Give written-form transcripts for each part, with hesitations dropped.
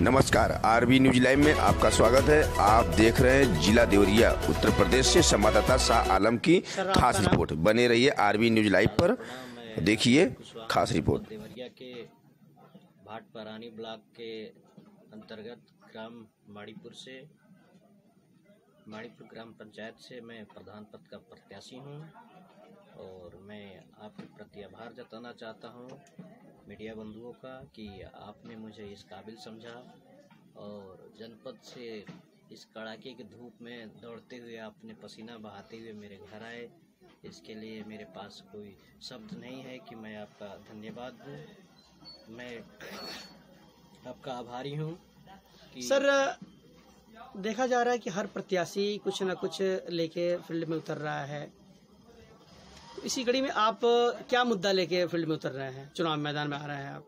नमस्कार, RB news live में आपका स्वागत है। आप देख रहे हैं जिला देवरिया उत्तर प्रदेश से संवाददाता शाह आलम की खास रिपोर्ट। बने रहिए आरबी न्यूज लाइव पर, देखिए खास रिपोर्ट। देवरिया के भाटपरानी ब्लॉक के अंतर्गत ग्राम माड़ीपुर ग्राम पंचायत से मैं प्रधान पद का प्रत्याशी हूं और मैं आपके प्रति आभार जताना चाहता हूं मीडिया बंधुओं का कि आपने मुझे इस काबिल समझा और जनपद से इस कड़ाके की धूप में दौड़ते हुए आपने पसीना बहाते हुए मेरे घर आए। इसके लिए मेरे पास कोई शब्द नहीं है कि मैं आपका धन्यवाद दूं। मैं आपका आभारी हूं कि सर, देखा जा रहा है कि हर प्रत्याशी कुछ न कुछ लेके फील्ड में उतर रहा है। तो इसी कड़ी में आप क्या मुद्दा लेके फील्ड में उतर रहे हैं, चुनाव मैदान में आ रहे हैं आप?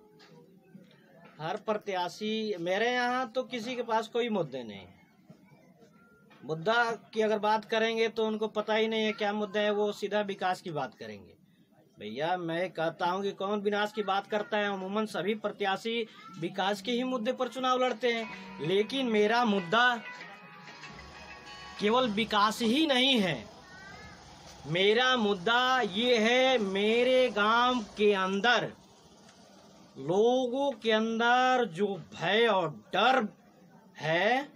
हर प्रत्याशी, मेरे यहाँ तो किसी के पास कोई मुद्दे नहीं है। मुद्दा की अगर बात करेंगे तो उनको पता ही नहीं है क्या मुद्दा है, वो सीधा विकास की बात करेंगे। भैया मैं कहता हूँ कि कौन विनाश की बात करता है। अमूमन सभी प्रत्याशी विकास के ही मुद्दे पर चुनाव लड़ते हैं, लेकिन मेरा मुद्दा केवल विकास ही नहीं है। मेरा मुद्दा ये है, मेरे गांव के अंदर लोगों के अंदर जो भय और डर है,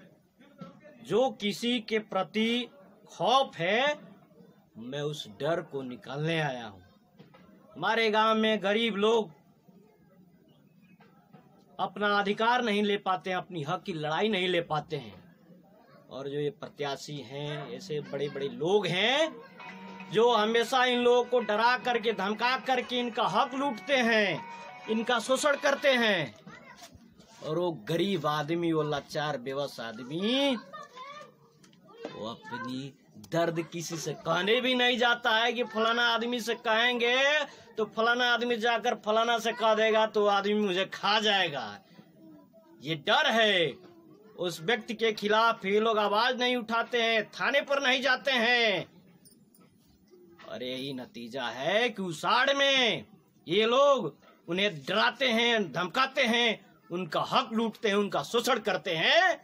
जो किसी के प्रति खौफ है, मैं उस डर को निकालने आया हूं। हमारे गांव में गरीब लोग अपना अधिकार नहीं ले पाते हैं, अपनी हक की लड़ाई नहीं ले पाते हैं, और जो ये प्रत्याशी हैं, ऐसे बड़े बड़े लोग हैं जो हमेशा इन लोगों को डरा करके धमका करके इनका हक लूटते हैं, इनका शोषण करते हैं। और वो गरीब आदमी, वो लाचार बेबस आदमी, वो अपनी दर्द किसी से कहने भी नहीं जाता है कि फलाना आदमी से कहेंगे तो फलाना आदमी जाकर फलाना से कह देगा तो आदमी मुझे खा जाएगा। ये डर है। उस व्यक्ति के खिलाफ ये लोग आवाज नहीं उठाते हैं, थाने पर नहीं जाते हैं, और यही नतीजा है कि उस आड़ में ये लोग उन्हें डराते हैं, धमकाते हैं, उनका हक लूटते हैं, उनका शोषण करते हैं।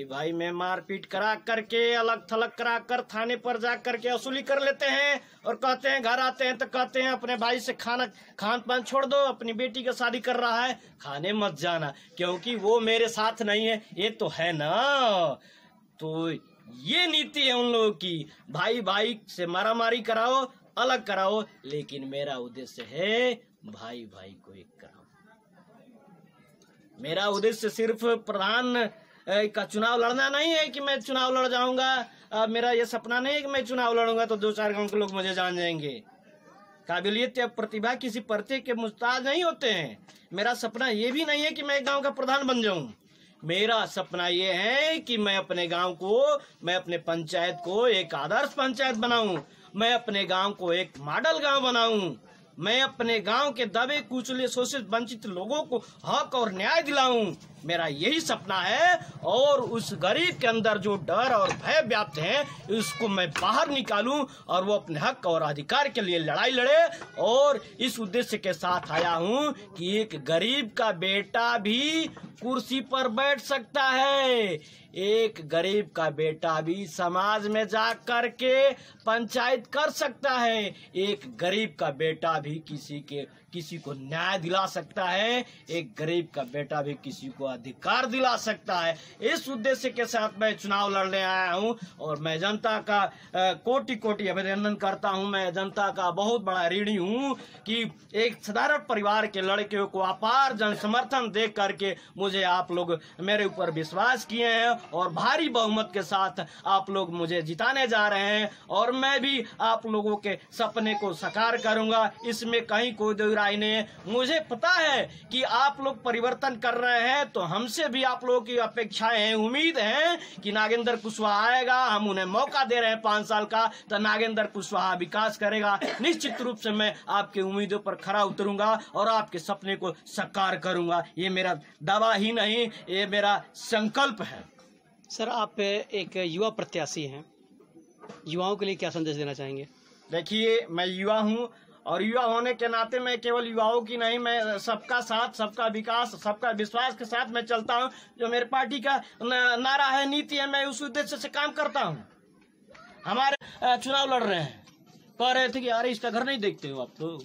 भाई में मारपीट करा करके, अलग थलग करा कर थाने पर जा करके वसूली कर लेते हैं और कहते हैं, घर आते हैं तो कहते हैं अपने भाई से खान पान छोड़ दो, अपनी बेटी का शादी कर रहा है, खाने मत जाना क्योंकि वो मेरे साथ नहीं है। ये तो है ना। तो ये नीति है उन लोगों की, भाई से मारामारी कराओ, अलग कराओ, लेकिन मेरा उद्देश्य है भाई को एक कराओ। मेरा उद्देश्य सिर्फ प्रधान का चुनाव लड़ना नहीं है कि मैं चुनाव लड़ जाऊंगा। मेरा ये सपना नहीं है कि मैं चुनाव लड़ूंगा तो 2-4 गांव के लोग मुझे जान जाएंगे। काबिलियत या प्रतिभा किसी पर्चे के मुस्ताज नहीं होते हैं। मेरा सपना ये भी नहीं है कि मैं गांव का प्रधान बन जाऊं। मेरा सपना ये है कि मैं अपने गांव को, मैं अपने पंचायत को एक आदर्श पंचायत बनाऊं, मैं अपने गांव को एक मॉडल गांव बनाऊं, मैं अपने गांव के दबे कुचले शोषित वंचित लोगों को हक और न्याय दिलाऊं। मेरा यही सपना है, और उस गरीब के अंदर जो डर और भय व्याप्त है उसको मैं बाहर निकालूं और वो अपने हक और अधिकार के लिए लड़ाई लड़े। और इस उद्देश्य के साथ आया हूं कि एक गरीब का बेटा भी कुर्सी पर बैठ सकता है, एक गरीब का बेटा भी समाज में जा करके पंचायत कर सकता है, एक गरीब का बेटा भी किसी को न्याय दिला सकता है, एक गरीब का बेटा भी किसी को अधिकार दिला सकता है। इस उद्देश्य के साथ मैं चुनाव लड़ने आया हूं और मैं जनता का कोटि अभिनंदन करता हूं। मैं जनता का बहुत बड़ा ऋणी हूं कि एक साधारण परिवार के लड़के को अपार जन समर्थन दे करके मुझे आप लोग मेरे ऊपर विश्वास किए हैं और भारी बहुमत के साथ आप लोग मुझे जिताने जा रहे हैं, और मैं भी आप लोगों के सपने को साकार करूंगा। इसमें कहीं कोई दो राय नहीं है। मुझे पता है कि आप लोग परिवर्तन कर रहे हैं, तो हमसे भी आप लोगों की अपेक्षाएं हैं, उम्मीद है कि नागेंद्र कुशवाहा आएगा, हम उन्हें मौका दे रहे हैं 5 साल का, तो नागेंद्र कुशवाहा विकास करेगा। निश्चित रूप से मैं आपकी उम्मीदों पर खरा उतरूंगा और आपके सपने को साकार करूंगा। ये मेरा दावा ही नहीं, ये मेरा संकल्प है। सर, आप एक युवा प्रत्याशी हैं, युवाओं के लिए क्या संदेश देना चाहेंगे? देखिए, मैं युवा हूं और युवा होने के नाते मैं केवल युवाओं की नहीं, मैं सबका साथ, सबका विकास, सबका विश्वास के साथ मैं चलता हूं। जो मेरे पार्टी का नारा है, नीति है, मैं उस उद्देश्य से काम करता हूं। हमारे चुनाव लड़ रहे हैं, कह रहे थे कि अरे इसका घर नहीं देखते हो आप तो।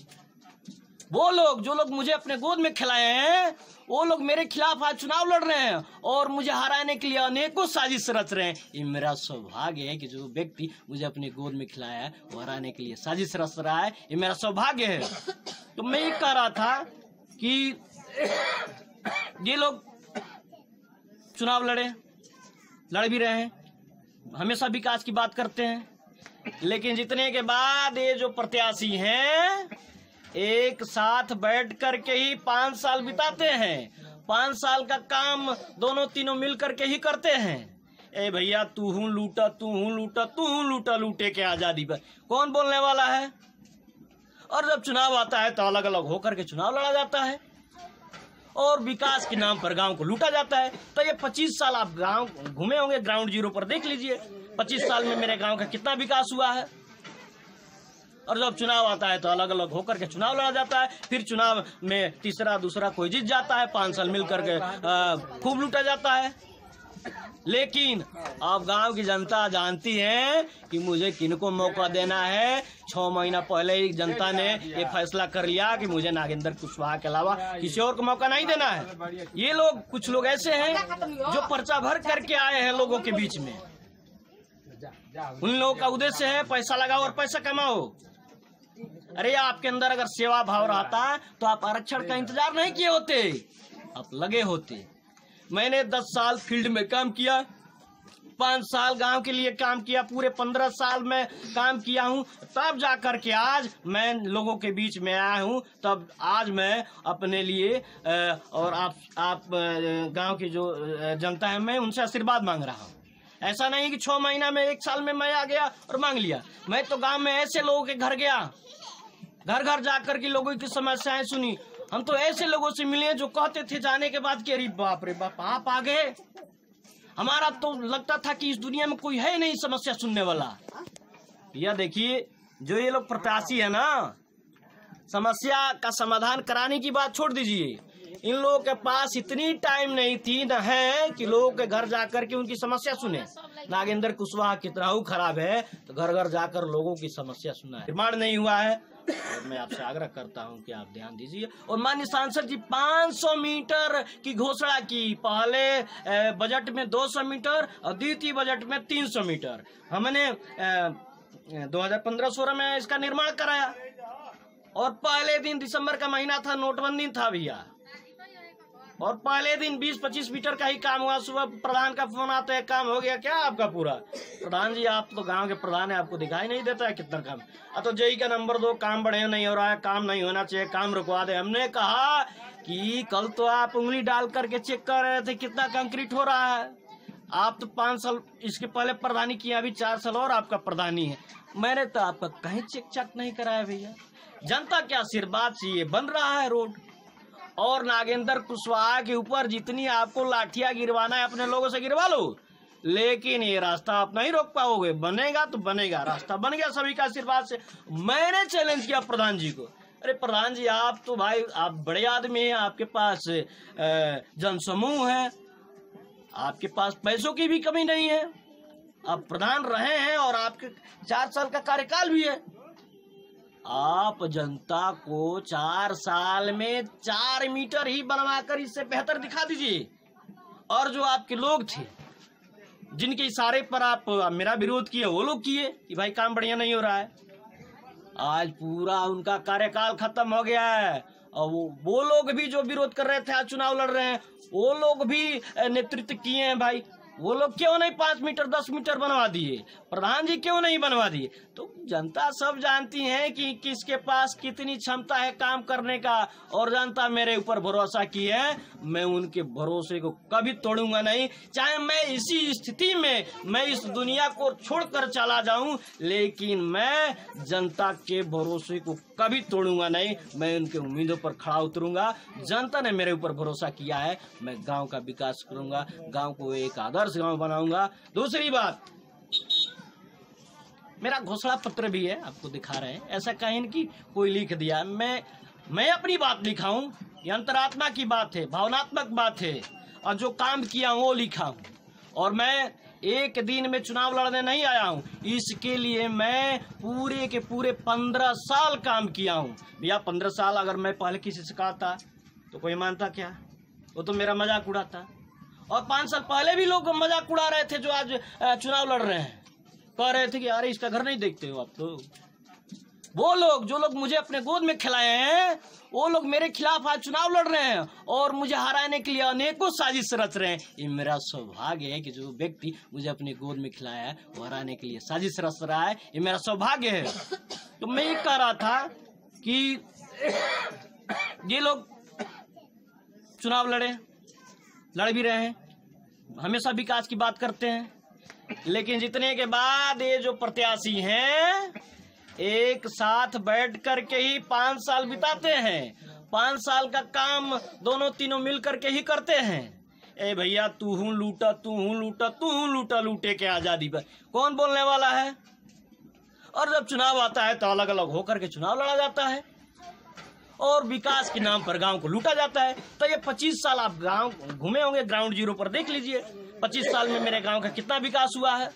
वो लोग जो लोग मुझे अपने गोद में खिलाए हैं, वो लोग मेरे खिलाफ आज चुनाव लड़ रहे हैं और मुझे हराने के लिए अनेकों साजिश रच रहे हैं। ये मेरा सौभाग्य है कि जो व्यक्ति मुझे अपने गोद में खिलाया है वो हराने के लिए साजिश रच रहा है, ये मेरा सौभाग्य है। तो मैं ये कह रहा था कि ये लोग चुनाव लड़ भी रहे हैं, हमेशा विकास की बात करते हैं, लेकिन जीतने के बाद ये जो प्रत्याशी हैं एक साथ बैठ करके ही 5 साल बिताते हैं। 5 साल का काम दोनों तीनों मिल करके ही करते हैं। ए भैया तू हूँ लूटा, तू हूँ लूटा, तू हूँ लूटा, लूटे के आजादी पर कौन बोलने वाला है। और जब चुनाव आता है तो अलग अलग होकर के चुनाव लड़ा जाता है और विकास के नाम पर गांव को लूटा जाता है। तो ये 25 साल आप गांव घूमे होंगे, ग्राउंड जीरो पर देख लीजिए 25 साल में मेरे गांव का कितना विकास हुआ है। और जब चुनाव आता है तो अलग अलग होकर के चुनाव लड़ा जाता है, फिर चुनाव में तीसरा दूसरा कोई जीत जाता है, 5 साल मिल करके खूब लूटा जाता है। लेकिन अब गांव की जनता जानती है कि मुझे किनको मौका देना है। 6 महीना पहले ही जनता ने ये फैसला कर लिया कि मुझे नागेंद्र कुशवाहा के अलावा किसी और को मौका नहीं देना है। ये लोग, कुछ लोग ऐसे हैं जो पर्चा भर करके आए हैं लोगों के बीच में। उन लोगों का उद्देश्य है पैसा लगाओ और पैसा कमाओ। अरे आपके अंदर अगर सेवा भाव रहता तो आप आरक्षण का इंतजार नहीं किए होते, आप लगे होते। मैंने 10 साल फील्ड में काम किया, 5 साल गांव के लिए काम किया, पूरे 15 साल में काम किया हूं, तब जाकर के आज मैं लोगों के बीच में आया हूं। तब आज मैं अपने लिए और आप गांव की जो जनता है, मैं उनसे आशीर्वाद मांग रहा हूं। ऐसा नहीं कि 6 महीना में 1 साल में मैं आ गया और मांग लिया। मैं तो गांव में ऐसे लोगों के घर गया, घर घर जाकर के लोगों की समस्याएं सुनी। हम तो ऐसे लोगों से मिले जो कहते थे जाने के बाद कि अरे बाप रे बाप आप आ गए। हमारा तो लगता था कि इस दुनिया में कोई है नहीं समस्या सुनने वाला। यह देखिए, जो ये लोग प्रत्याशी है ना, समस्या का समाधान कराने की बात छोड़ दीजिए, इन लोगों के पास इतनी टाइम नहीं थी न है कि लोगों के घर जाकर के उनकी समस्या सुने। नागेंद्र कुशवाहा कितना ही खराब है तो घर घर जाकर लोगों की समस्या सुना है। निर्माण नहीं हुआ है और मैं आपसे आग्रह करता हूं कि आप ध्यान दीजिए। और माननीय सांसद जी 500 मीटर की घोषणा की, पहले बजट में 200 मीटर और द्वितीय बजट में 300 मीटर। हमने 2015-16 में इसका निर्माण कराया और पहले दिन दिसंबर का महीना था, नोटबंदी था भैया, और पहले दिन 20-25 मीटर का ही काम हुआ। सुबह प्रधान का फोन आता है, काम हो गया क्या आपका पूरा? प्रधान जी आप तो गांव के प्रधान है, आपको दिखाई नहीं देता है कितना काम? तो जेई का नंबर 2 काम बढ़िया नहीं हो रहा है, काम नहीं होना चाहिए, काम रुकवा दे। हमने कहा कि कल तो आप उंगली डाल करके चेक कर रहे थे कितना कंक्रीट हो रहा है। आप तो 5 साल इसके पहले प्रधानी किया, अभी 4 साल और आपका प्रधानी है। मैंने तो आपका कहीं चेक नहीं कराया भैया। जनता के आशीर्वाद से ये बन रहा है रोड। और नागेंद्र कुशवाहा के ऊपर जितनी आपको लाठियां गिरवाना है अपने लोगों से गिरवा लो, लेकिन ये रास्ता आप नहीं रोक पाओगे। बनेगा तो बनेगा, रास्ता बन गया सभी का आशीर्वाद से। मैंने चैलेंज किया प्रधान जी को, अरे प्रधान जी आप तो भाई आप बड़े आदमी हैं, आपके पास जनसमूह है, आपके पास पैसों की भी कमी नहीं है, आप प्रधान रहे हैं और आपके 4 साल का कार्यकाल भी है। आप जनता को 4 साल में 4 मीटर ही बनवाकर इससे बेहतर दिखा दीजिए। और जो आपके लोग थे जिनके इशारे पर आप मेरा विरोध किए, वो लोग किए कि भाई काम बढ़िया नहीं हो रहा है। आज पूरा उनका कार्यकाल खत्म हो गया है और वो लोग भी जो विरोध कर रहे थे, आज चुनाव लड़ रहे हैं, वो लोग भी नेतृत्व किए हैं। भाई वो लोग क्यों नहीं 5 मीटर 10 मीटर बनवा दिए? प्रधान जी क्यों नहीं बनवा दिए? तो जनता सब जानती है कि किसके पास कितनी क्षमता है काम करने का, और जनता मेरे ऊपर भरोसा की है। मैं उनके भरोसे को कभी तोड़ूंगा नहीं, चाहे मैं इसी स्थिति में मैं इस दुनिया को छोड़कर चला जाऊं, लेकिन मैं जनता के भरोसे को कभी तोड़ूंगा नहीं। मैं उनके उम्मीदों पर खड़ा उतरूंगा। जनता ने मेरे ऊपर भरोसा किया है, मैं गांव का विकास करूंगा, गांव को एक आदर्श गांव बनाऊंगा। दूसरी बात, मेरा घोषणा पत्र भी है, आपको दिखा रहे हैं। ऐसा कहीं कि कोई लिख दिया, मैं अपनी बात लिखा हूँ। ये अंतरात्मा की बात है, भावनात्मक बात है, और जो काम किया हूँ वो लिखा हूँ। और मैं एक दिन में चुनाव लड़ने नहीं आया हूँ, इसके लिए मैं पूरे के पूरे 15 साल काम किया हूँ। भैया 15 साल अगर मैं पहले किसी से कहता तो कोई मानता क्या? वो तो मेरा मजाक उड़ाता। और 5 साल पहले भी लोग मजाक उड़ा रहे थे जो आज चुनाव लड़ रहे हैं, कह रहे थे कि अरे इसका घर नहीं देखते हो आप तो। वो लोग जो लोग मुझे अपने गोद में खिलाए हैं, वो लोग मेरे खिलाफ आज चुनाव लड़ रहे हैं और मुझे हराने के लिए अनेकों साजिश रच रहे हैं। ये मेरा सौभाग्य है कि जो व्यक्ति मुझे अपने गोद में खिलाया है वो हराने के लिए साजिश रच रहा है, ये मेरा सौभाग्य है। तो मैं ये कह रहा था कि ये लोग चुनाव लड़ भी रहे हैं, हमेशा विकास की बात करते हैं, लेकिन जीतने के बाद ये जो प्रत्याशी हैं एक साथ बैठ कर के ही 5 साल बिताते हैं। 5 साल का काम दोनों तीनों मिल कर के ही करते हैं। ए भैया तू हूँ लूटा, तू हूँ लूटा, तू हूँ लूटा, लूटे के आजादी पर कौन बोलने वाला है? और जब चुनाव आता है तो अलग अलग होकर के चुनाव लड़ा जाता है और विकास के नाम पर गांव को लूटा जाता है। तो ये 25 साल आप गांव घूमे होंगे, ग्राउंड जीरो पर देख लीजिए 25 साल में मेरे गांव का कितना विकास हुआ है।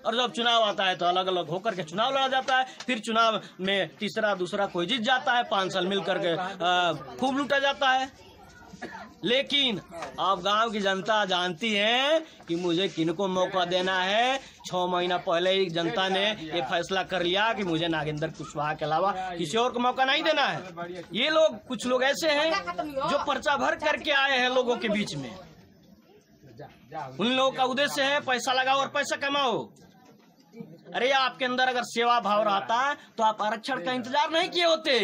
और जब चुनाव आता है तो अलग अलग होकर के चुनाव लड़ा जाता है, फिर चुनाव में तीसरा दूसरा कोई जीत जाता है, 5 साल मिल करके खूब लूटा जाता है। लेकिन अब गांव की जनता जानती है कि मुझे किनको मौका देना है। 6 महीना पहले ही जनता ने ये फैसला कर लिया कि मुझे नागेंद्र कुशवाहा के अलावा किसी और को मौका नहीं देना है। ये लोग कुछ लोग ऐसे हैं जो पर्चा भर करके आए हैं लोगों के बीच में। उन लोगों का उद्देश्य है पैसा लगाओ और पैसा कमाओ। अरे आपके अंदर अगर सेवा भाव रहता तो आप आरक्षण का इंतजार नहीं किए होते,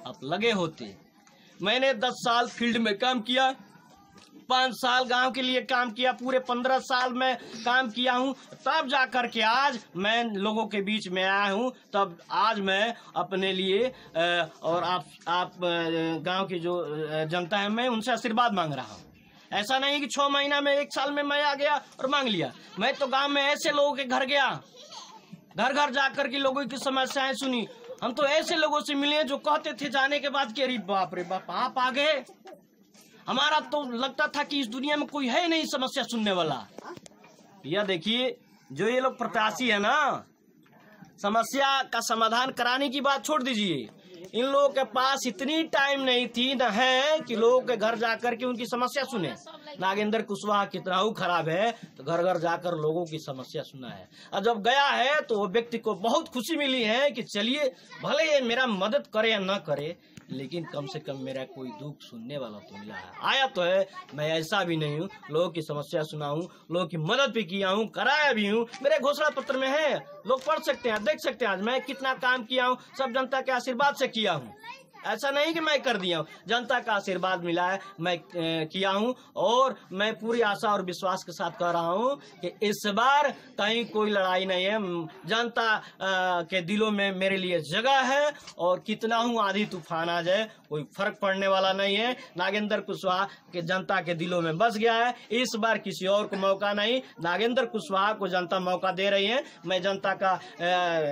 आप लगे होते। मैंने 10 साल फील्ड में काम किया, 5 साल गांव के लिए काम किया, पूरे 15 साल में काम किया हूं, तब जाकर के आज मैं लोगों के बीच में आया हूं। तब आज मैं अपने लिए और आप गांव की जो जनता है मैं उनसे आशीर्वाद मांग रहा हूं। ऐसा नहीं कि 6 महीना में 1 साल में मैं आ गया और मांग लिया। मैं तो गांव में ऐसे लोगों के घर गया, घर घर जाकर के लोगों की समस्याएं सुनी। हम तो ऐसे लोगों से मिले जो कहते थे जाने के बाद कि अरे बाप रे बाप आप आ गए। हमारा तो लगता था कि इस दुनिया में कोई है नहीं समस्या सुनने वाला। यह देखिए जो ये लोग प्रत्याशी है ना, समस्या का समाधान कराने की बात छोड़ दीजिए, इन लोगों के पास इतनी टाइम नहीं थी न है कि लोगों के घर जाकर के उनकी समस्या सुने। नागेंद्र कुशवाहा कितना ही खराब है तो घर घर जाकर लोगों की समस्या सुना है। और जब गया है तो वो व्यक्ति को बहुत खुशी मिली है कि चलिए भले ये मेरा मदद करे या न करे, लेकिन कम से कम मेरा कोई दुख सुनने वाला तो मिला है। आया तो है, मैं ऐसा भी नहीं हूँ, लोगों की समस्या सुना हूँ, लोगों की मदद भी किया हूँ, कराया भी हूँ। मेरे घोषणा पत्र में है, लोग पढ़ सकते हैं, देख सकते हैं आज मैं कितना काम किया हूँ। सब जनता के आशीर्वाद से किया हूँ, ऐसा नहीं कि मैं कर दिया हूँ, जनता का आशीर्वाद मिला है, मैं किया हूँ। और मैं पूरी आशा और विश्वास के साथ कह रहा हूँ कि इस बार कहीं कोई लड़ाई नहीं है। जनता के दिलों में मेरे लिए जगह है और कितना हूँ आंधी तूफान आ जाए कोई फर्क पड़ने वाला नहीं है। नागेंद्र कुशवाहा के जनता के दिलों में बस गया है। इस बार किसी और को मौका नहीं, नागेंद्र कुशवाहा को जनता मौका दे रही है। मैं जनता का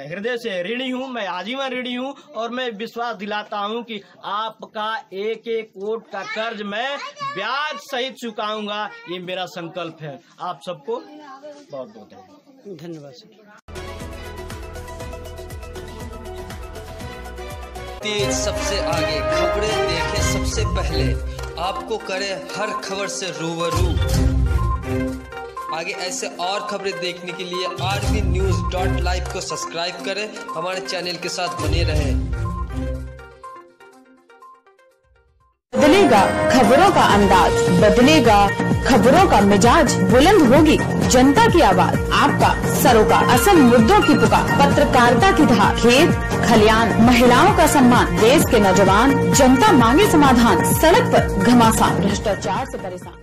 हृदय से ऋणी हूँ, मैं आजीवन ऋणी हूँ और मैं विश्वास दिलाता हूँ कि आपका एक एक वोट का कर्ज मैं ब्याज सहित चुकाऊंगा, ये मेरा संकल्प है। आप सबको बहुत बहुत धन्यवाद। तेज सबसे आगे, खबरें देखे सबसे पहले, आपको करे हर खबर से रूबरू। आगे ऐसे और खबरें देखने के लिए rvnews.live को सब्सक्राइब करें, हमारे चैनल के साथ बने रहें। बदलेगा खबरों का अंदाज, बदलेगा खबरों का मिजाज, बुलंद होगी जनता की आवाज, आपका सरोकार, असल मुद्दों की पुकार, पत्रकारिता की धार, खेत खलियान, महिलाओं का सम्मान, देश के नौजवान, जनता मांगे समाधान, सड़क पर घमासान, भ्रष्टाचार से परेशान।